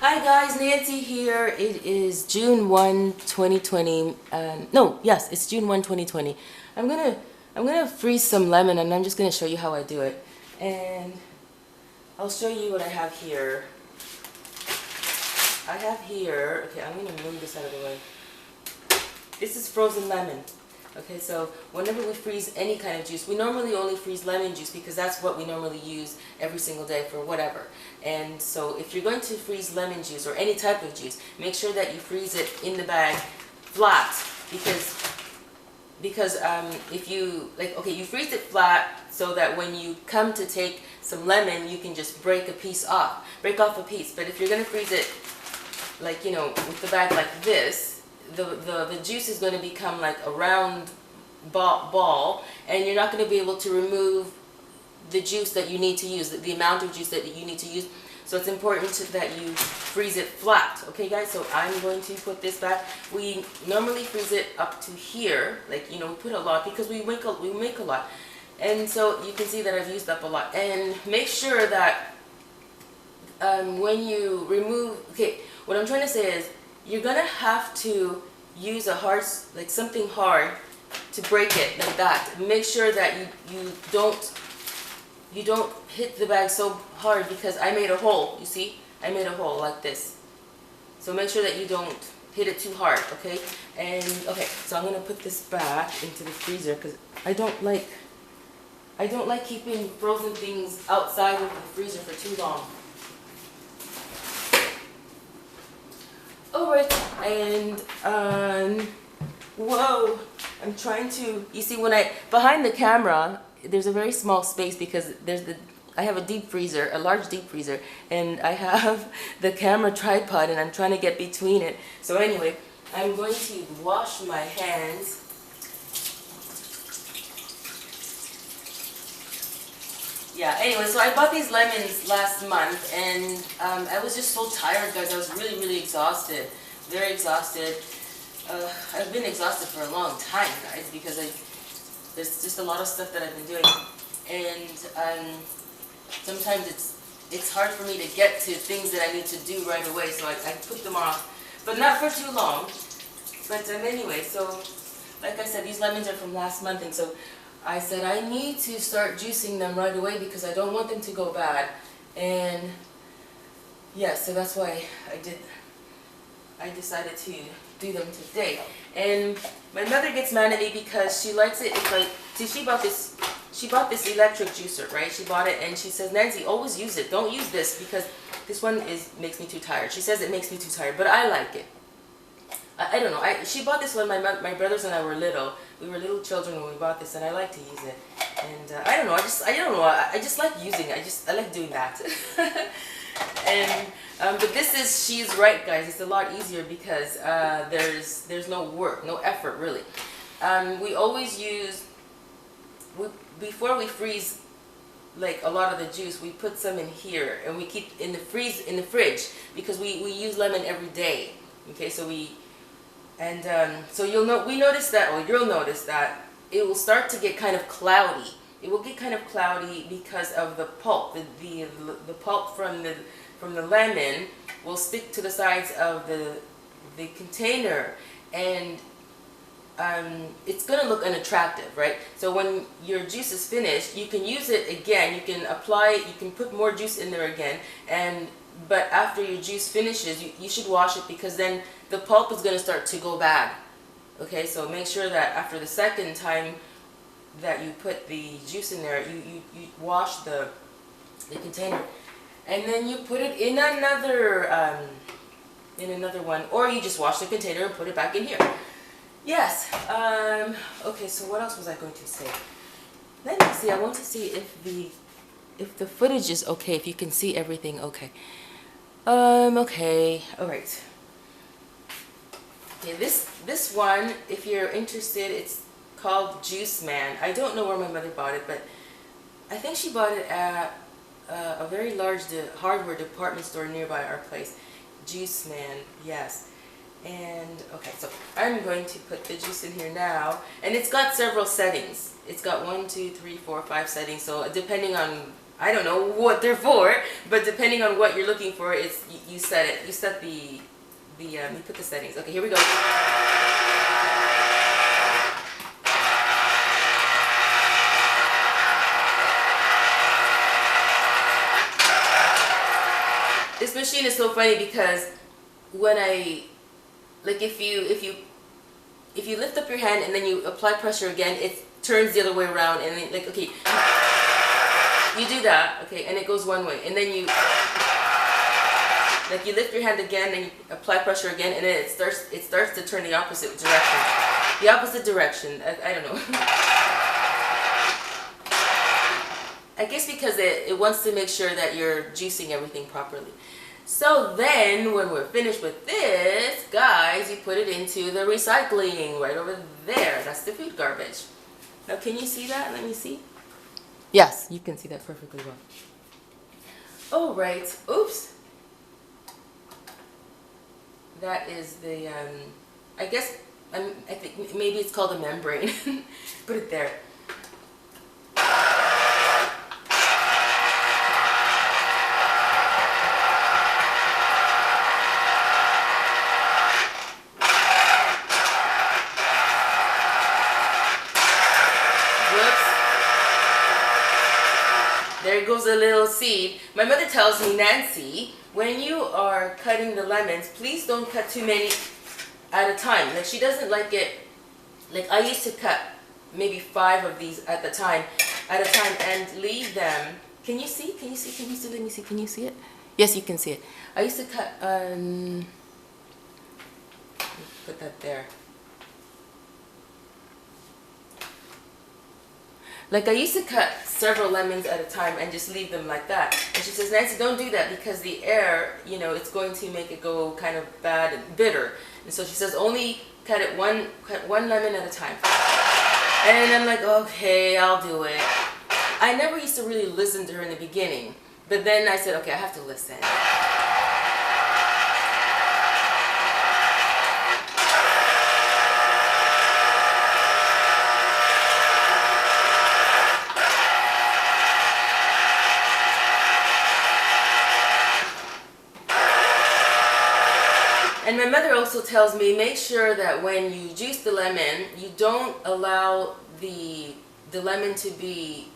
Hi guys, Nancy here. It is June 1, 2020. No, yes, it's June 1, 2020. I'm gonna I'm gonna freeze some lemon and I'm just gonna show you how I do it. And I'll show you what I have here. I have here, okay, I'm gonna move this out of the way. This is frozen lemon. Okay, so whenever we freeze any kind of juice, we normally only freeze lemon juice because that's what we normally use every single day for whatever. And so if you're going to freeze lemon juice or any type of juice, make sure that you freeze it in the bag flat because if you you freeze it flat so that when you come to take some lemon, you can just break off a piece. But if you're going to freeze it with the bag like this, the juice is going to become like a round ball, and you're not going to be able to remove the juice that you need to use, the amount of juice that you need to use. So it's important that you freeze it flat. Okay guys, so I'm going to put this back. We normally freeze it up to here, we put a lot because we make a lot. And so you can see that I've used up a lot. And make sure that when you remove, what I'm trying to say is you're gonna have to use something hard to break it like that. Make sure that you don't hit the bag so hard, because I made a hole. You see, I made a hole like this. So make sure that you don't hit it too hard. Okay. And okay, so I'm gonna put this back into the freezer because I don't like keeping frozen things outside of the freezer for too long. Alright, and whoa, I'm trying to, you see, behind the camera, there's a very small space because I have a large deep freezer, and I have the camera tripod and I'm trying to get between it. So anyway, I'm going to wash my hands. Yeah, anyway, so I bought these lemons last month, and I was just so tired, guys. I was really, really exhausted. Very exhausted. I've been exhausted for a long time, guys, because there's just a lot of stuff that I've been doing. And sometimes it's hard for me to get to things that I need to do right away, so I put them off. But not for too long. But anyway, so like I said, these lemons are from last month, and so I said I need to start juicing them right away because I don't want them to go bad. And yeah, so that's why I decided to do them today. And my mother gets mad at me because she likes it. It's like, see, she bought this electric juicer, right? She bought it and she says, Nancy, always use it. Don't use this because this one makes me too tired. She says it makes me too tired, but I like it. I don't know. She bought this when my brothers and I were little. We were little children when we bought this, and I like to use it. And I don't know. I just like using it. I like doing that. And but she's right, guys. It's a lot easier because there's no work, no effort really. We always use before we freeze like a lot of the juice, we put some in here and we keep in the fridge because we use lemon every day. Okay, so so you'll notice that it will start to get kind of cloudy. It will get kind of cloudy because of the pulp. The pulp from the lemon will stick to the sides of the container, and it's going to look unattractive, right? So when your juice is finished, you can use it again. You can put more juice in there again, but after your juice finishes, you should wash it because then the pulp is going to start to go bad. Okay, so make sure that after the second time that you put the juice in there, you wash the container, and then you put it in another one, or you just wash the container and put it back in here. Yes. Okay, so what else was I going to say? Let me see. I want to see if the footage is okay, if you can see everything okay. Okay. All right. Okay, this one, if you're interested, it's called Juice Man. I don't know where my mother bought it, but I think she bought it at a very large hardware department store nearby our place. Juice Man, yes. And okay, so I'm going to put the juice in here now, and it's got several settings. It's got 1, 2, 3, 4, 5 settings. So depending on I don't know what they're for, but depending on what you're looking for, it's you set it. You set the you put the settings. Okay, here we go. This machine is so funny because when if you lift up your hand and then you apply pressure again, it turns the other way around, and then, okay, you do that, okay, and it goes one way, and then you lift your hand again and you apply pressure again, and then it starts to turn the opposite direction. The opposite direction. I don't know. I guess because it wants to make sure that you're juicing everything properly. So then, when we're finished with this, guys, you put it into the recycling right over there. That's the food garbage. Now, can you see that? Let me see. Yes, you can see that perfectly well. Oh, right. Oops. That is the, I guess, I think maybe it's called a membrane. Put it there. There goes a little seed. My mother tells me, Nancy, when you are cutting the lemons, please don't cut too many at a time. Like, she doesn't like it. Like, I used to cut maybe 5 of these at a time and leave them. Can you see? Can you see? Can you see? Let me see. Can you see it? Yes, you can see it. I used to cut, put that there. Like, I used to cut several lemons at a time and just leave them like that. And she says, Nancy, don't do that because the air, you know, it's going to make it go kind of bad and bitter. And so she says, only cut one lemon at a time. And I'm like, okay, I'll do it. I never used to really listen to her in the beginning. But then I said, okay, I have to listen. And my mother also tells me, make sure that when you juice the lemon, you don't allow the lemon to be,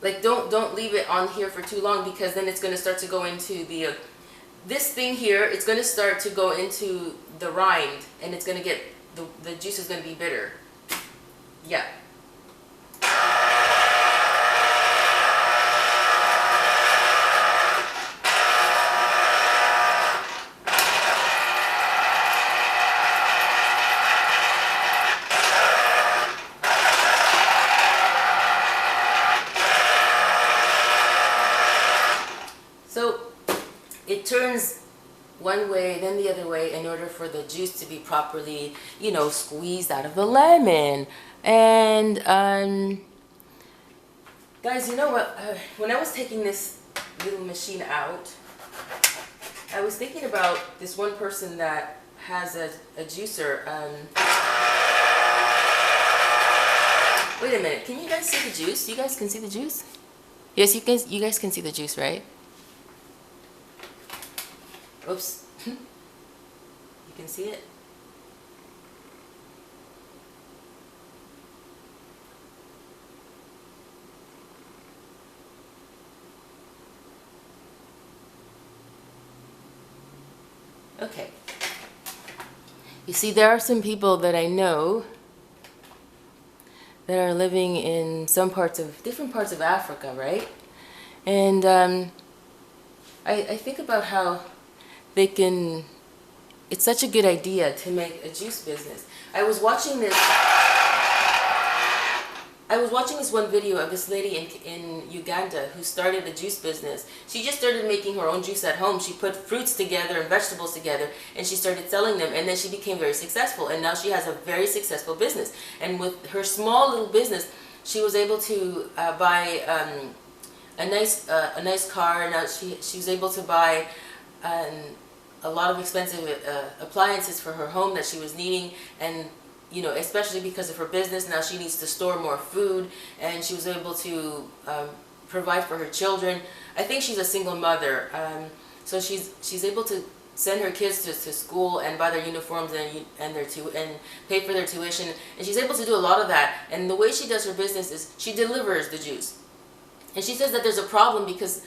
like, don't leave it on here for too long, because then it's going to start to go into the, this thing here, it's going to start to go into the rind, and it's going to get, the juice is going to be bitter. Yeah. So it turns one way, then the other way, in order for the juice to be properly, you know, squeezed out of the lemon. And guys, you know what? When I was taking this little machine out, I was thinking about this one person that has a juicer. Wait a minute. Can you guys see the juice? You guys can see the juice? Yes, you guys can see the juice, right? Oops. You can see it? Okay. You see, there are some people that I know that are living in some different parts of Africa, right? And I think about how they can, it's such a good idea to make a juice business. I was watching this one video of this lady in Uganda who started a juice business. She just started making her own juice at home. She put fruits together and vegetables together, and she started selling them, and then she became very successful, and now she has a very successful business. And with her small little business, she was able to buy a nice car. Now she was able to buy a lot of expensive appliances for her home that she was needing, and you know, especially because of her business, now she needs to store more food, and she was able to provide for her children. I think she's a single mother, so she's able to send her kids to school and buy their uniforms and pay for their tuition, and she's able to do a lot of that. And the way she does her business is she delivers the juice. And she says that there's a problem because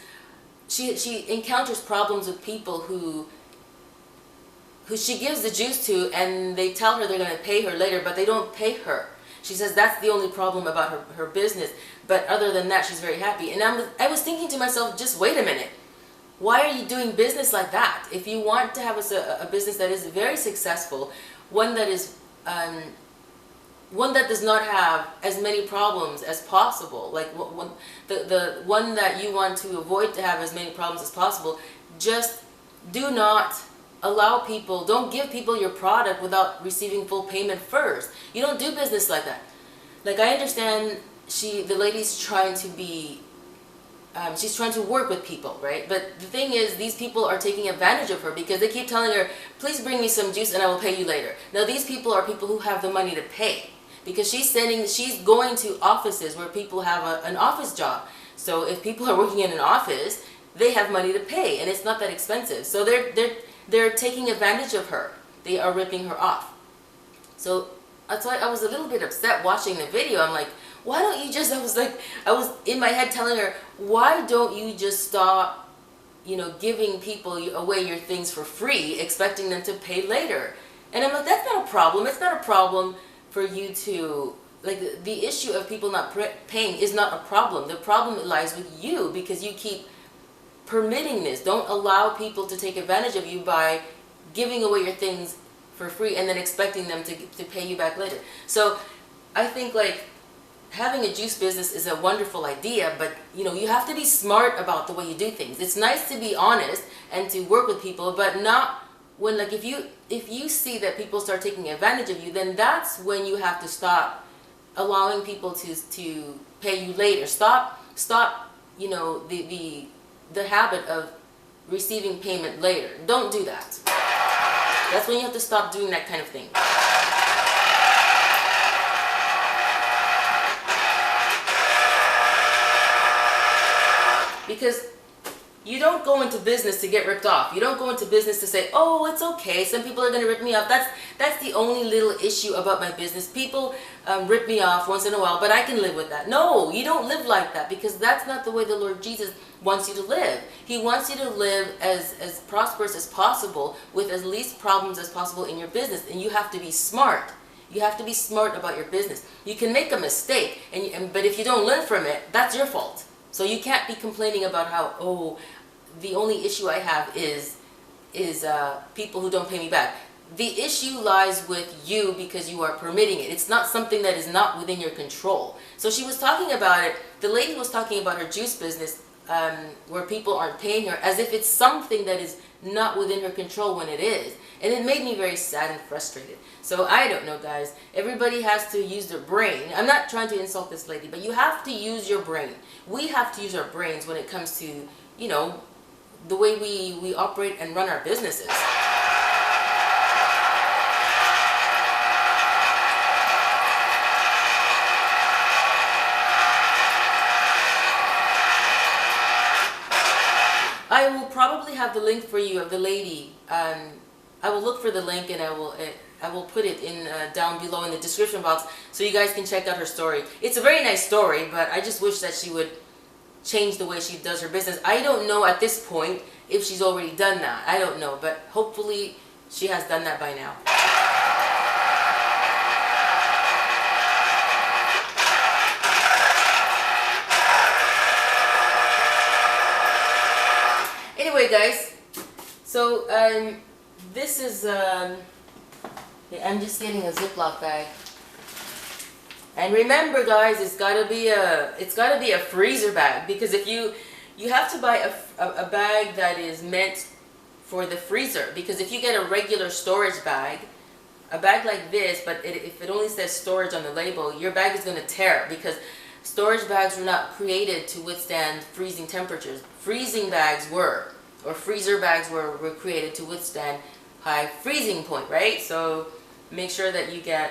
she encounters problems with people who she gives the juice to, and they tell her they're going to pay her later, but they don't pay her. She says that's the only problem about her business, but other than that, she's very happy. And I was thinking to myself, just wait a minute. Why are you doing business like that? If you want to have a business that is very successful, one that does not have as many problems as possible, like the one that you want to avoid to have as many problems as possible, just do not allow people, don't give people your product without receiving full payment first. You don't do business like that. Like, I understand the lady's trying to be, she's trying to work with people, right? But the thing is, these people are taking advantage of her because they keep telling her, please bring me some juice and I will pay you later. Now, these people are people who have the money to pay, because she's going to offices where people have an office job. So if people are working in an office, they have money to pay, and it's not that expensive. So they're taking advantage of her. They are ripping her off. So that's why I was a little bit upset watching the video. I'm like, why don't you just, I was in my head telling her, why don't you just stop, giving people away your things for free, expecting them to pay later? And I'm like, that's not a problem. It's not a problem for you to, like, the issue of people not paying is not a problem. The problem lies with you, because you keep permitting this. Don't allow people to take advantage of you by giving away your things for free and then expecting them to pay you back later. So I think, like, having a juice business is a wonderful idea, but you have to be smart about the way you do things. It's nice to be honest and to work with people, but not when, like, if you see that people start taking advantage of you, then that's when you have to stop allowing people to pay you later. Stop the habit of receiving payment later. Don't do that. That's when you have to stop doing that kind of thing. Because you don't go into business to get ripped off. You don't go into business to say, oh, it's okay, some people are going to rip me off. That's the only little issue about my business. People rip me off once in a while, but I can live with that. No, you don't live like that, because that's not the way the Lord Jesus wants you to live. He wants you to live as prosperous as possible, with as least problems as possible in your business. And you have to be smart. You have to be smart about your business. You can make a mistake, but if you don't learn from it, that's your fault. So you can't be complaining about how, oh, the only issue I have is people who don't pay me back. The issue lies with you, because you are permitting it. It's not something that is not within your control. So she was talking about it. The lady was talking about her juice business, where people aren't paying her, as if it's something that is not within her control, when it is. And it made me very sad and frustrated. So I don't know, guys. Everybody has to use their brain. I'm not trying to insult this lady, but you have to use your brain. We have to use our brains when it comes to, the way we operate and run our businesses. I will probably have the link for you of the lady. I will look for the link, and I will put it in down below in the description box, so you guys can check out her story. It's a very nice story, but I just wish that she would change the way she does her business. I don't know at this point if she's already done that. I don't know, but hopefully she has done that by now. Anyway, guys, so this is I'm just getting a Ziploc bag. And remember, guys, it's gotta be a freezer bag, because if you have to buy a bag that is meant for the freezer, because if you get a regular storage bag, a bag like this, but if it only says storage on the label, your bag is going to tear, because storage bags were not created to withstand freezing temperatures. Freezing bags were, or freezer bags were created to withstand high freezing point, right? So make sure that you get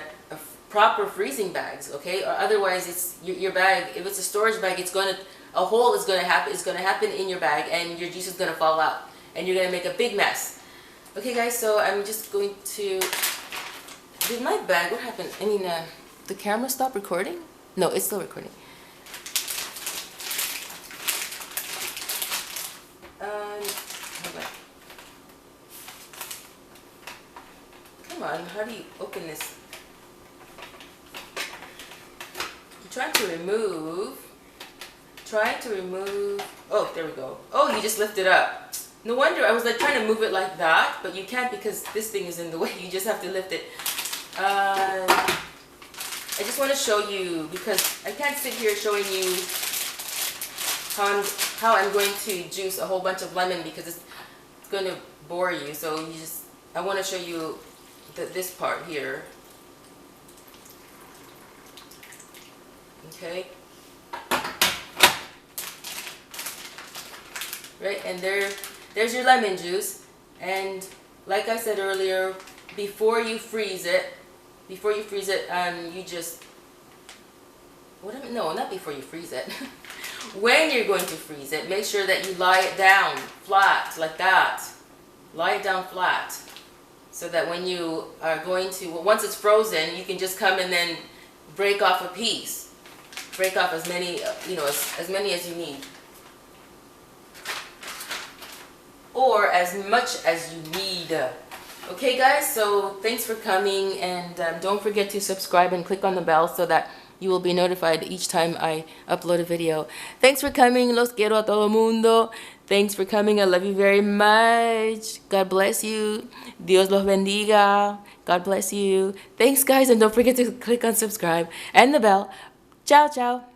proper freezing bags, okay? Or otherwise, your bag, if it's a storage bag, it's going to a hole is going to happen. It's going to happen in your bag, and your juice is going to fall out, and you're going to make a big mess. Okay, guys. So I'm just going to. Did my bag? What happened? I mean, the camera stopped recording? No, it's still recording. Hold on. Come on. How do you open this? I'm trying to remove. Oh, there we go. Oh, you just lift it up. No wonder I was like trying to move it like that, but you can't because this thing is in the way. You just have to lift it. I just want to show you because I can't sit here showing you how I'm going to juice a whole bunch of lemon because it's going to bore you. So I want to show you this part here. Okay. Right, and there's your lemon juice. And like I said earlier, before you freeze it, you just no, not before you freeze it. When you're going to freeze it, make sure that you lie it down flat like that. Lie it down flat, so that when you are going to, once it's frozen, you can just come and then break off a piece. Break off as many, as many as you need. Or as much as you need. Okay, guys, so thanks for coming, and don't forget to subscribe and click on the bell so that you will be notified each time I upload a video. Thanks for coming. Los quiero a todo mundo. Thanks for coming. I love you very much. God bless you. Dios los bendiga. God bless you. Thanks, guys, and don't forget to click on subscribe and the bell. Ciao, ciao.